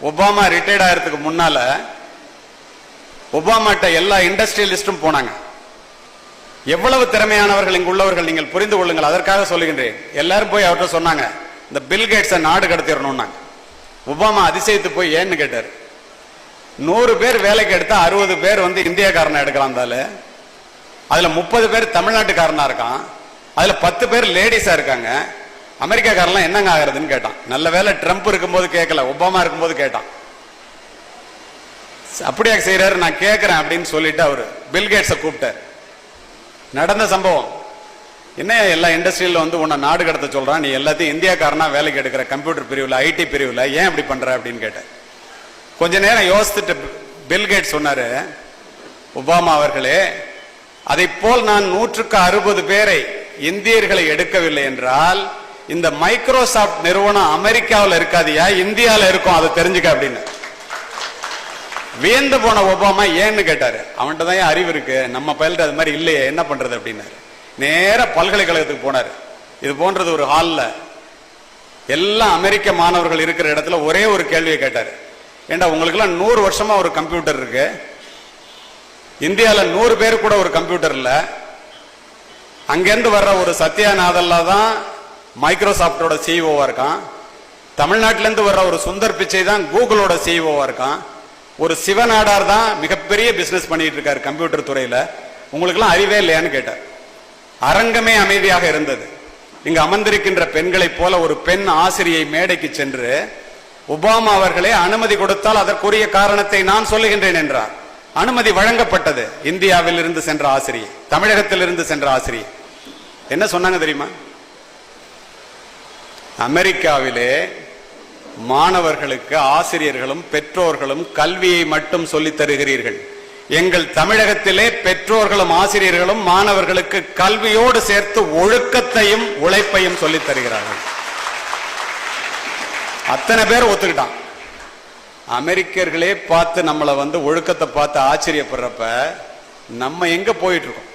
Obama retired ஆகிறதுக்கு முன்னால ஒபாமாட்ட எல்லா இண்டஸ்ட்ரியலிஸ்டும் போனாங்க. எவ்வளவு திறமையானவர்கள் இங்கு உள்ளவர்கள் நீங்கள் புரிந்து கொள்ளுங்கள். அதற்காக சொல்லுகின்றேன். எல்லாரும் போய் அவர்கிட்ட சொன்னாங்க, இந்த பில்கேட்ஸை நாடு கடத்திடணும்னாங்க. ஒபாமா அதிசயத்து போய் ஏன்னு கேட்டார். 100 பேர் வேலைக்கு எடுத்தா 60 பேர் இந்தியாக்காரனை எடுக்கலாம். அதுல 30 பேர் தமிழ்நாட்டுக்காரனா இருக்கான். அதுல 10 பேர் லேடிஸா இருக்காங்க. அமெரிக்காக்காரெல்லாம் என்னங்க ஆகுறதுன்னு கேட்டான். நல்ல வேலை ட்ரம்ப் இருக்கும்போது கேட்கல, ஒபாமா இருக்கும்போது கேட்டான். அப்படியா செய்யறாரு, நான் கேட்கிறேன் அப்படின்னு சொல்லிட்டு அவரு பில்கேட்ஸை கூப்பிட்டார். நடந்த சம்பவம் என்ன, எல்லா இண்டஸ்ட்ரியில உன்னை நாடு கடத்த சொல்றான், நீ எல்லாத்தையும் இந்தியாக்காரனா வேலைக்கு எடுக்கிற, கம்ப்யூட்டர் பிரிவுல ஐடி பிரிவுல, ஏன் அப்படி பண்ற அப்படின்னு கேட்ட. கொஞ்ச நேரம் யோசித்துட்டு பில்கேட்ஸ் சொன்னாரு, ஒபாமா அவர்களே, அதை போல் நான் 160 பேரை இந்தியர்களை எடுக்கவில்லை என்றால் இந்த மைக்ரோசாப்ட் நிறுவனம் அமெரிக்காவில் இருக்காதியா, இந்தியாவில் இருக்கும், அதை தெரிஞ்சுக்க அப்படின்னு. வியந்து போன ஒபாமா ஏன்னு கேட்டாரு. அவன்கிட்ட தான் அறிவு இருக்கு, நம்ம பயில்ட்டு அது மாதிரி இல்லையே, என்ன பண்றது அப்படின்னாரு. நேர பல்கலைக்கழகத்துக்கு போனாரு. இது போன்றது ஒரு ஹால்ல எல்லாம் அமெரிக்க மாணவர்கள் இருக்கிற இடத்துல ஒரே ஒரு கேள்வியை கேட்டாரு. ஏண்டா உங்களுக்கு எல்லாம் 100 வருஷமா ஒரு கம்ப்யூட்டர் இருக்கு, இந்தியாவில் 100 பேர் கூட ஒரு கம்ப்யூட்டர் இல்ல, அங்கிருந்து வர்ற ஒரு சத்யாநாதல்லா தான் மைக்ரோசாப்டோட சிஇஓவா இருக்கான், தமிழ்நாட்டிலிருந்து வர்ற ஒரு சுந்தர் பிச்சை தான் கூகுளோட சிஇஓவா இருக்கான், ஒரு சிவநாடார் தான் மிகப்பெரிய பிசினஸ் பண்ணிட்டு இருக்காரு கம்ப்யூட்டர் துறையில, உங்களுக்கு எல்லாம் அறிவே இல்லையான்னு கேட்டார். அரங்கமே அமைதியாக இருந்தது. இங்கு அமர்ந்திருக்கின்ற பெண்களை போல ஒரு பெண் ஆசிரியை மேடைக்கு சென்று, ஒபாமா அவர்களே அனுமதி கொடுத்தால் அதற்குரிய காரணத்தை நான் சொல்லுகின்றேன் என்றார். அனுமதி வழங்கப்பட்டது. இந்தியாவில் இருந்து சென்ற ஆசிரியை, தமிழகத்தில் இருந்து சென்ற ஆசிரியை என்ன சொன்னாங்க தெரியுமா? அமெரிக்காவிலே மாணவர்களுக்கு ஆசிரியர்களும் பெற்றோர்களும் கல்வியை மட்டும் சொல்லித் தருகிறீர்கள், எங்கள் தமிழகத்திலே பெற்றோர்களும் ஆசிரியர்களும் மாணவர்களுக்கு கல்வியோடு சேர்த்து ஒழுக்கத்தையும் உழைப்பையும் சொல்லித் தருகிறார்கள். அத்தனை பேர் ஒத்துக்கிட்டான். அமெரிக்கர்களே பார்த்து நம்மளை ஒழுக்கத்தை பார்த்து ஆச்சரியப்படுறப்ப நம்ம எங்க போயிட்டு இருக்கோம்?